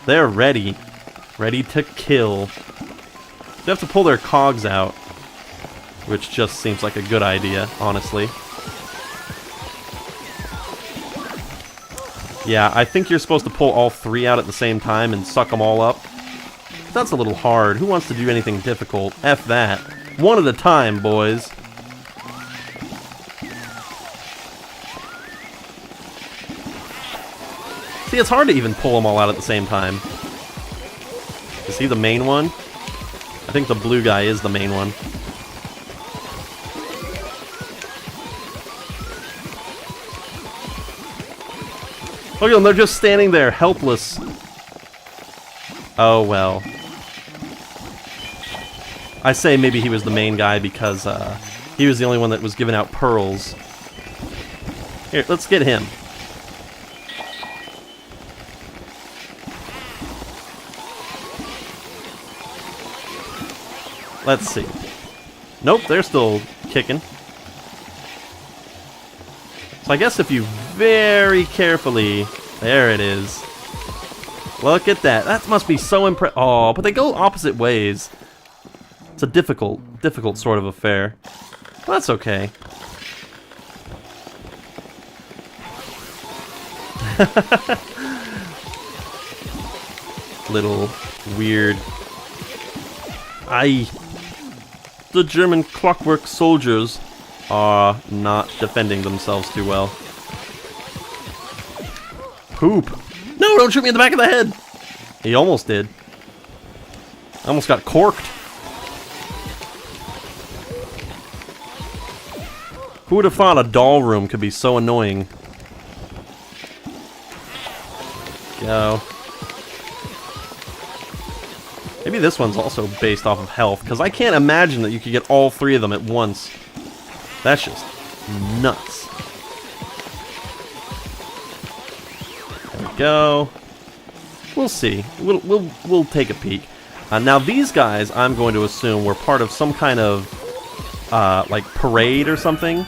They're ready. Ready to kill. They have to pull their cogs out, which just seems like a good idea, honestly. Yeah, I think you're supposed to pull all 3 out at the same time and suck them all up. That's a little hard. Who wants to do anything difficult? F that. One at a time, boys. See, it's hard to even pull them all out at the same time. Is he the main one? I think the blue guy is the main one. Look at them, they're just standing there, helpless. Oh, well. I say maybe he was the main guy because he was the only one that was giving out pearls. Here, let's get him. Let's see. Nope, they're still kicking. So I guess if you very carefully... There it is. Look at that. That must be so impressive. Oh, but they go opposite ways. It's a difficult sort of affair. Well, that's okay. Little weird... The German clockwork soldiers are not defending themselves too well. Poop! No, don't shoot me in the back of the head! He almost did. I almost got corked. Who would have thought a doll room could be so annoying? Go. Maybe this one's also based off of health, because I can't imagine that you could get all 3 of them at once. That's just nuts. There we go. We'll see. We'll take a peek. Now these guys, I'm going to assume, were part of some kind of like parade or something,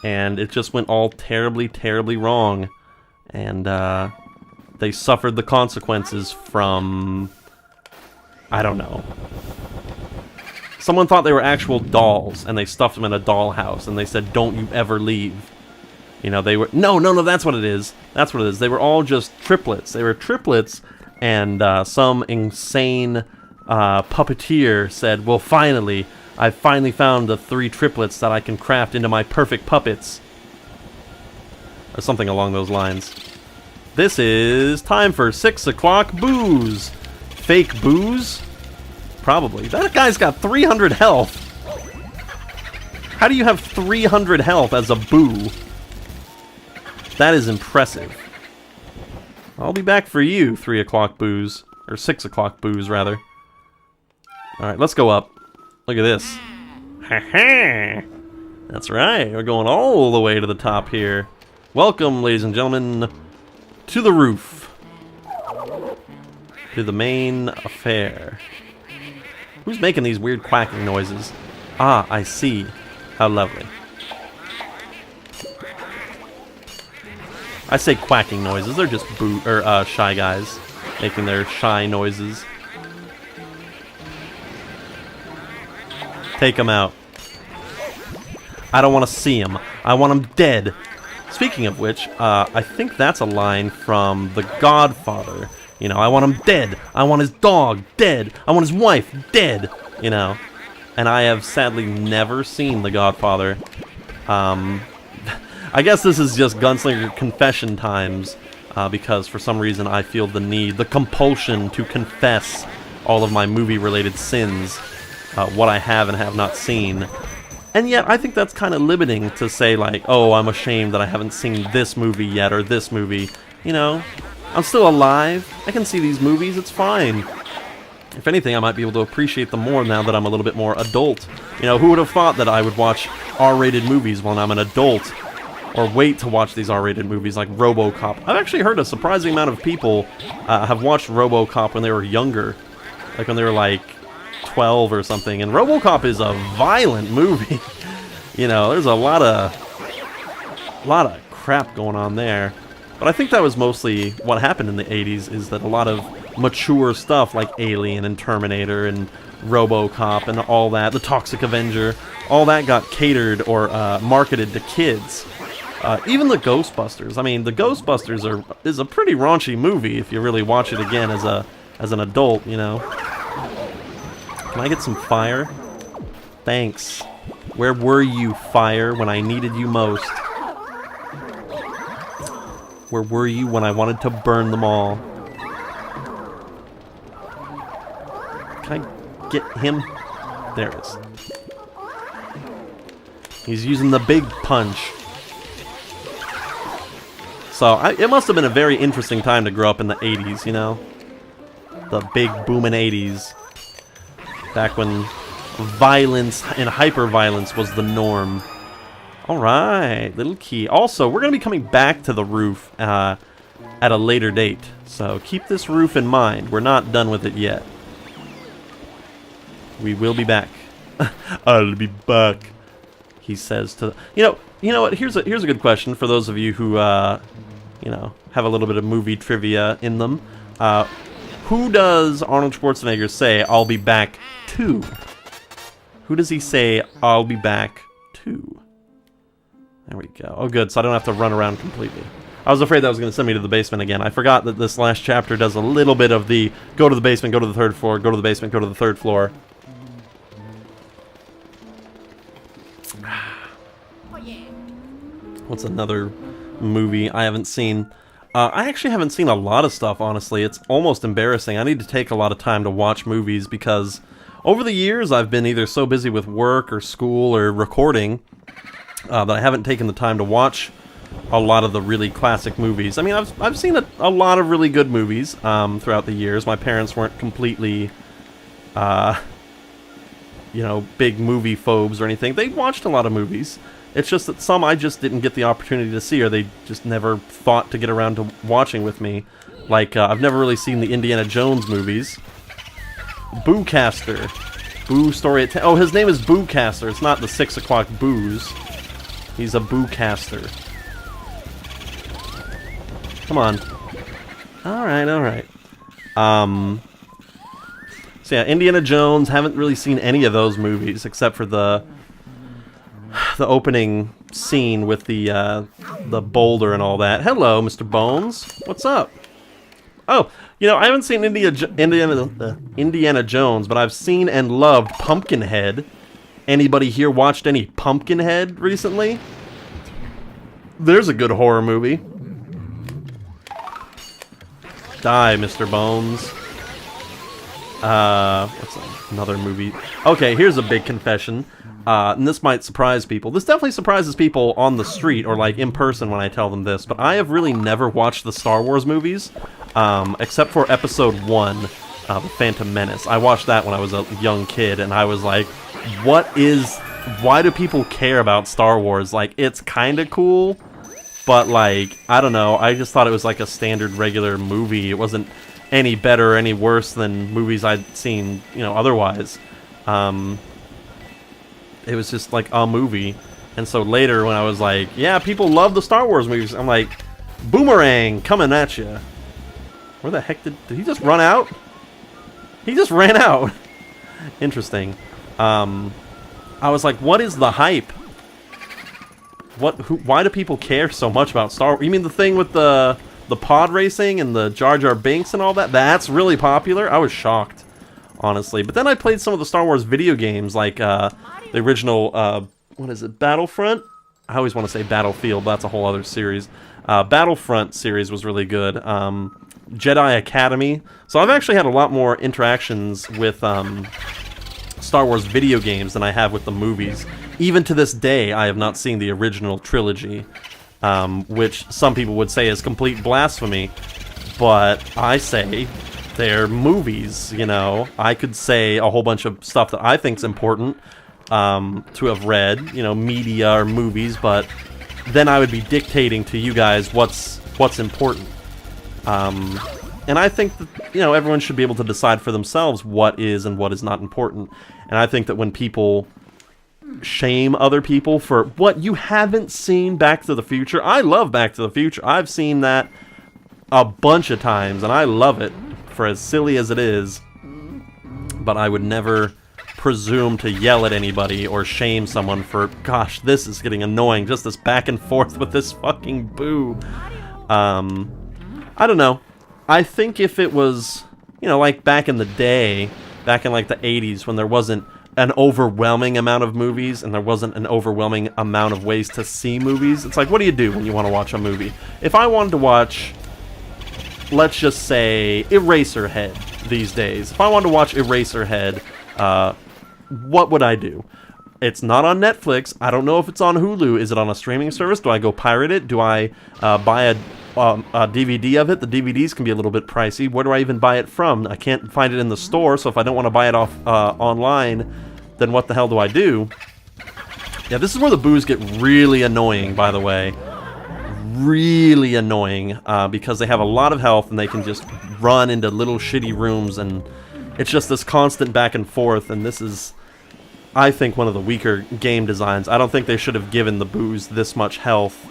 and it just went all terribly, terribly wrong, and they suffered the consequences from... I don't know. Someone thought they were actual dolls, and they stuffed them in a dollhouse, and they said, "Don't you ever leave." You know, they were... No, that's what it is. That's what it is. They were all just triplets. They were triplets, and some insane puppeteer said, "Well, finally, I've finally found the 3 triplets that I can craft into my perfect puppets." Or something along those lines. This is time for 6 o'clock booze. Fake booze? Probably. That guy's got 300 health. How do you have 300 health as a boo? That is impressive. I'll be back for you, 3 o'clock booze. Or 6 o'clock booze, rather. Alright, let's go up. Look at this. Ha-ha! That's right, we're going all the way to the top here. Welcome, ladies and gentlemen, to the roof. To the main affair. Who's making these weird quacking noises? Ah, I see. How lovely. I say quacking noises, they're just shy guys making their shy noises. Take them out. I don't want to see them. I want them dead. Speaking of which, I think that's a line from The Godfather. You know, I want him dead. I want his dog dead. I want his wife dead. You know. And I have sadly never seen The Godfather. I guess this is just Gunslinger confession times. Because for some reason I feel the need, the compulsion to confess all of my movie-related sins. What I have and have not seen. And yet I think that's kind of limiting to say like, oh, I'm ashamed that I haven't seen this movie yet or this movie. You know. I'm still alive. I can see these movies. It's fine. If anything, I might be able to appreciate them more now that I'm a little bit more adult. You know, who would have thought that I would watch R-rated movies when I'm an adult? Or wait to watch these R-rated movies like RoboCop. I've actually heard a surprising amount of people have watched RoboCop when they were younger. Like when they were like 12 or something. And RoboCop is a violent movie. You know, there's a lot of crap going on there. But I think that was mostly what happened in the 80s, is that a lot of mature stuff like Alien and Terminator and RoboCop and all that, the Toxic Avenger, all that got catered or marketed to kids. Even the Ghostbusters. I mean, the Ghostbusters is a pretty raunchy movie if you really watch it again as an adult, you know. Can I get some fire? Thanks. Where were you, fire, when I needed you most? Where were you when I wanted to burn them all? Can I get him? There it is. He's using the big punch. So, it must have been a very interesting time to grow up in the 80s, you know? The big booming 80s. Back when violence and hyper-violence was the norm. Alright, little key. Also, we're going to be coming back to the roof at a later date. So, keep this roof in mind. We're not done with it yet. We will be back. I'll be back, he says to... You know what? Here's a good question for those of you who, you know, have a little bit of movie trivia in them. Who does Arnold Schwarzenegger say, "I'll be back to"? Who does he say, "I'll be back to"? There we go. Oh, good, so I don't have to run around completely. I was afraid that was going to send me to the basement again. I forgot that this last chapter does a little bit of the go to the basement, go to the third floor, go to the basement, go to the third floor. What's another movie I haven't seen? I actually haven't seen a lot of stuff, honestly. It's almost embarrassing. I need to take a lot of time to watch movies because over the years I've been either so busy with work or school or recording that I haven't taken the time to watch a lot of the really classic movies. I mean, I've seen a lot of really good movies throughout the years. My parents weren't completely, you know, big movie phobes or anything. They watched a lot of movies. It's just that some I just didn't get the opportunity to see, or they just never thought to get around to watching with me. Like, I've never really seen the Indiana Jones movies. Boocaster. Boo Story at 10. Oh, his name is Boocaster. It's not the 6 o'clock booze. He's a Boocaster. Come on. Alright, alright. So yeah, Indiana Jones, haven't really seen any of those movies, except for the opening scene with the boulder and all that. Hello, Mr. Bones. What's up? Oh, you know, I haven't seen Indiana Jones, but I've seen and loved Pumpkinhead. Anybody here watched any Pumpkinhead recently? There's a good horror movie. Die, Mr. Bones. What's another movie? Okay, here's a big confession. And this might surprise people. This definitely surprises people on the street or like in person when I tell them this, but I have really never watched the Star Wars movies, except for Episode 1, The Phantom Menace. I watched that when I was a young kid, and I was like, why do people care about Star Wars? Like, it's kinda cool, but like, I don't know, I just thought it was like a standard regular movie. It wasn't any better or any worse than movies I'd seen, you know, otherwise. It was just like a movie. And so later when I was like, yeah, people love the Star Wars movies, I'm like, boomerang coming at you. Where the heck did he just run out? He just ran out. Interesting. I was like, what is the hype? Why do people care so much about Star Wars? You mean the thing with the pod racing and the Jar Jar Binks and all that? That's really popular? I was shocked, honestly. But then I played some of the Star Wars video games, like the original, what is it, Battlefront? I always want to say Battlefield, but that's a whole other series. Battlefront series was really good. Jedi Academy. So I've actually had a lot more interactions with Star Wars video games than I have with the movies. Even to this day, I have not seen the original trilogy, which some people would say is complete blasphemy, but I say they're movies, you know. I could say a whole bunch of stuff that I think's important to have read, you know, media or movies, but then I would be dictating to you guys what's important. And I think that, you know, everyone should be able to decide for themselves what is and what is not important. And I think that when people shame other people for what you haven't seen Back to the Future. I love Back to the Future. I've seen that a bunch of times, and I love it for as silly as it is. But I would never presume to yell at anybody or shame someone for, gosh, this is getting annoying. Just this back and forth with this fucking boo. I don't know. I think if it was, you know, like back in the day, back in like the 80s when there wasn't an overwhelming amount of movies and there wasn't an overwhelming amount of ways to see movies, it's like, what do you do when you want to watch a movie? If I wanted to watch, let's just say, Eraserhead these days. If I wanted to watch Eraserhead, what would I do? It's not on Netflix. I don't know if it's on Hulu. Is it on a streaming service? Do I go pirate it? Do I buy a DVD of it? The DVDs can be a little bit pricey. Where do I even buy it from? I can't find it in the store, so if I don't want to buy it off online, then what the hell do I do? Yeah, this is where the boos get really annoying, by the way. Really annoying, because they have a lot of health and they can just run into little shitty rooms, and it's just this constant back and forth, and this is, I think, one of the weaker game designs. I don't think they should have given the boos this much health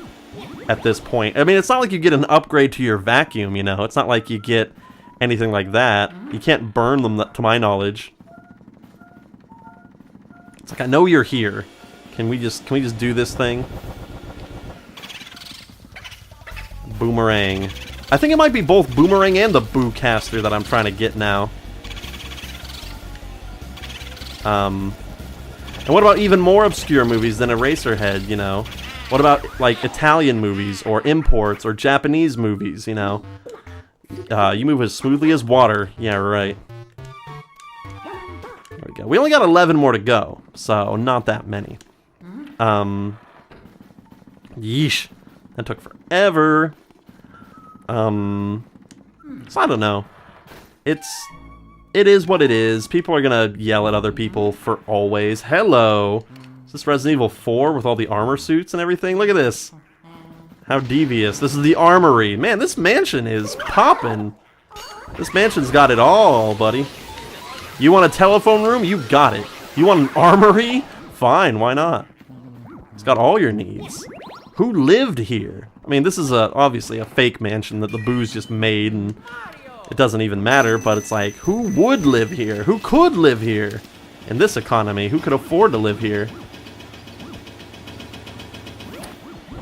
at this point. I mean, it's not like you get an upgrade to your vacuum, you know? It's not like you get anything like that. You can't burn them, to my knowledge. It's like, I know you're here. Can we just do this thing? Boomerang. I think it might be both Boomerang and the Boo Caster that I'm trying to get now. And what about even more obscure movies than Eraserhead, you know? What about, like, Italian movies, or imports, or Japanese movies, you know? You move as smoothly as water. Yeah, right. There we go. We only got 11 more to go, so not that many. Yeesh. That took forever. So I don't know. It is what it is. People are gonna yell at other people for always. Hello! Is this Resident Evil 4 with all the armor suits and everything? Look at this. How devious. This is the armory. Man, this mansion is poppin'. This mansion's got it all, buddy. You want a telephone room? You got it. You want an armory? Fine, why not? It's got all your needs. Who lived here? I mean, this is obviously a fake mansion that the boos just made, and it doesn't even matter, but it's like, who would live here? Who could live here? In this economy, who could afford to live here?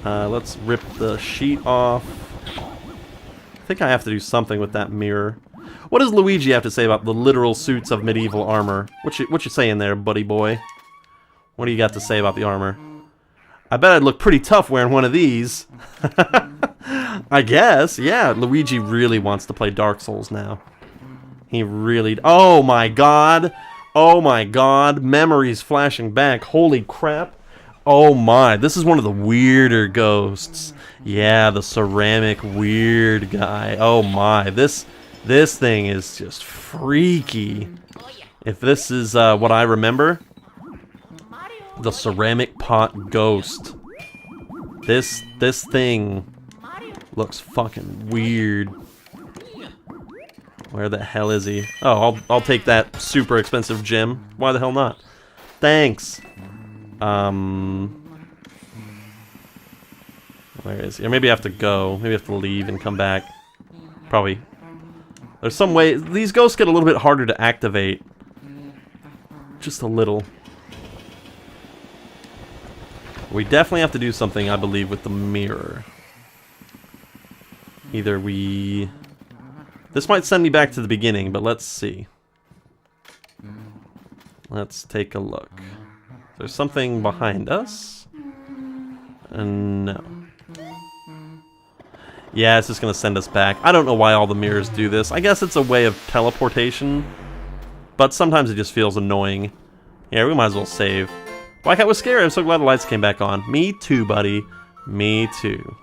Let's rip the sheet off. I think I have to do something with that mirror. What does Luigi have to say about the literal suits of medieval armor? What you saying there, buddy boy? What do you got to say about the armor? I bet I'd look pretty tough wearing one of these. I guess, yeah. Luigi really wants to play Dark Souls now. He really... Oh my god! Oh my god! Memories flashing back. Holy crap! Oh my, this is one of the weirder ghosts. Yeah, the ceramic weird guy. Oh my, this thing is just freaky. If this is what I remember, the ceramic pot ghost. This thing looks fucking weird. Where the hell is he? Oh, I'll take that super expensive gem. Why the hell not? Thanks. Where is he? Or maybe I have to go. Maybe I have to leave and come back. Probably. There's some way... These ghosts get a little bit harder to activate. Just a little. We definitely have to do something, I believe, with the mirror. Either we... This might send me back to the beginning, but let's see. Let's take a look. There's something behind us? No. Yeah, it's just gonna send us back. I don't know why all the mirrors do this. I guess it's a way of teleportation. But sometimes it just feels annoying. Yeah, we might as well save. Black Hat was scary. I'm so glad the lights came back on. Me too, buddy. Me too.